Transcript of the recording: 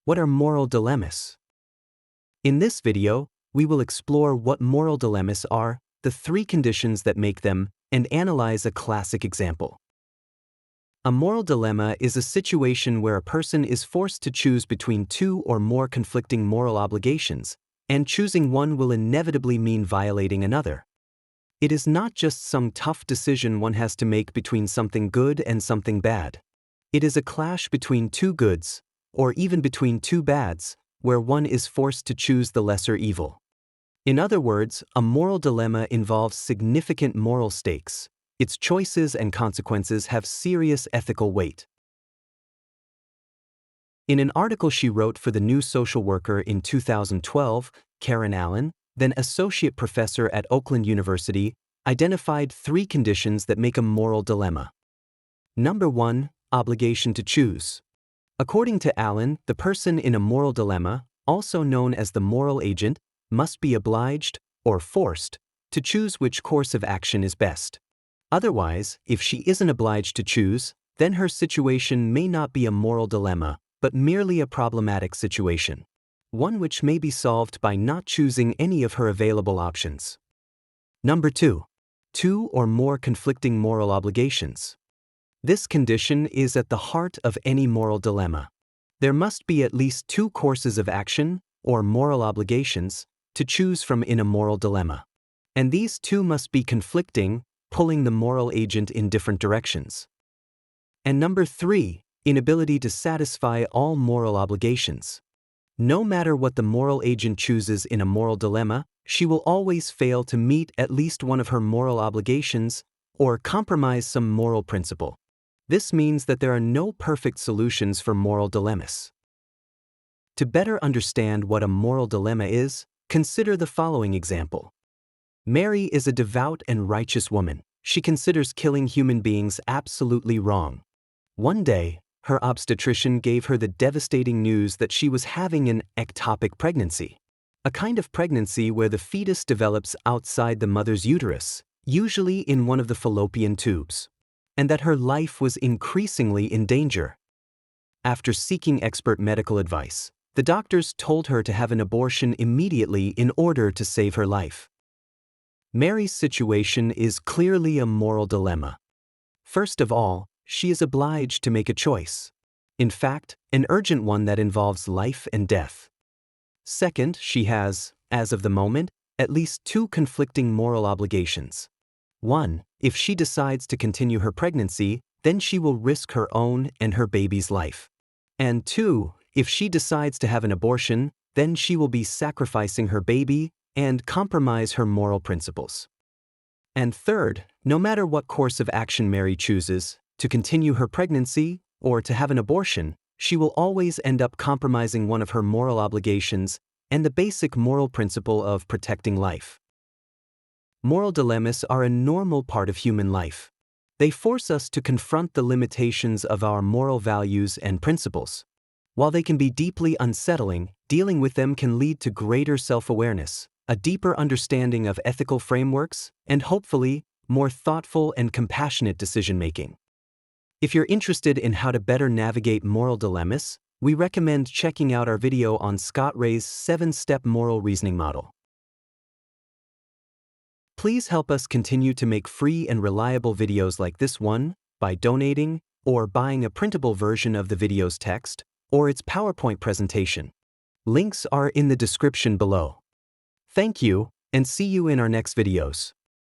What are moral dilemmas? In this video, we will explore what moral dilemmas are, the three conditions that make them, and analyze a classic example. A moral dilemma is a situation where a person is forced to choose between two or more conflicting moral obligations, and choosing one will inevitably mean violating another. It is not just some tough decision one has to make between something good and something bad. It is a clash between two goods, or even between two bads, where one is forced to choose the lesser evil. In other words, a moral dilemma involves significant moral stakes. Its choices and consequences have serious ethical weight. In an article she wrote for the New Social Worker in 2012, Karen Allen, then associate professor at Oakland University, identified three conditions that make a moral dilemma. Number 1, obligation to choose. According to Allen, the person in a moral dilemma, also known as the moral agent, must be obliged, or forced, to choose which course of action is best. Otherwise, if she isn't obliged to choose, then her situation may not be a moral dilemma, but merely a problematic situation. One which may be solved by not choosing any of her available options. Number 2. Two or more conflicting moral obligations. This condition is at the heart of any moral dilemma. There must be at least two courses of action, or moral obligations, to choose from in a moral dilemma. And these two must be conflicting, pulling the moral agent in different directions. And number 3, inability to satisfy all moral obligations. No matter what the moral agent chooses in a moral dilemma, she will always fail to meet at least one of her moral obligations or compromise some moral principle. This means that there are no perfect solutions for moral dilemmas. To better understand what a moral dilemma is, consider the following example. Mary is a devout and righteous woman. She considers killing human beings absolutely wrong. One day, her obstetrician gave her the devastating news that she was having an ectopic pregnancy, a kind of pregnancy where the fetus develops outside the mother's uterus, usually in one of the fallopian tubes, and that her life was increasingly in danger. After seeking expert medical advice, the doctors told her to have an abortion immediately in order to save her life. Mary's situation is clearly a moral dilemma. First of all, she is obliged to make a choice. In fact, an urgent one that involves life and death. Second, she has, as of the moment, at least two conflicting moral obligations. 1, if she decides to continue her pregnancy, then she will risk her own and her baby's life. And 2, if she decides to have an abortion, then she will be sacrificing her baby and compromise her moral principles. And third, no matter what course of action Mary chooses, to continue her pregnancy or to have an abortion, she will always end up compromising one of her moral obligations and the basic moral principle of protecting life. Moral dilemmas are a normal part of human life. They force us to confront the limitations of our moral values and principles. While they can be deeply unsettling, dealing with them can lead to greater self-awareness, a deeper understanding of ethical frameworks, and hopefully, more thoughtful and compassionate decision-making. If you're interested in how to better navigate moral dilemmas, we recommend checking out our video on Scott Ray's 7-step moral reasoning model. Please help us continue to make free and reliable videos like this one by donating or buying a printable version of the video's text or its PowerPoint presentation. Links are in the description below. Thank you, and see you in our next videos.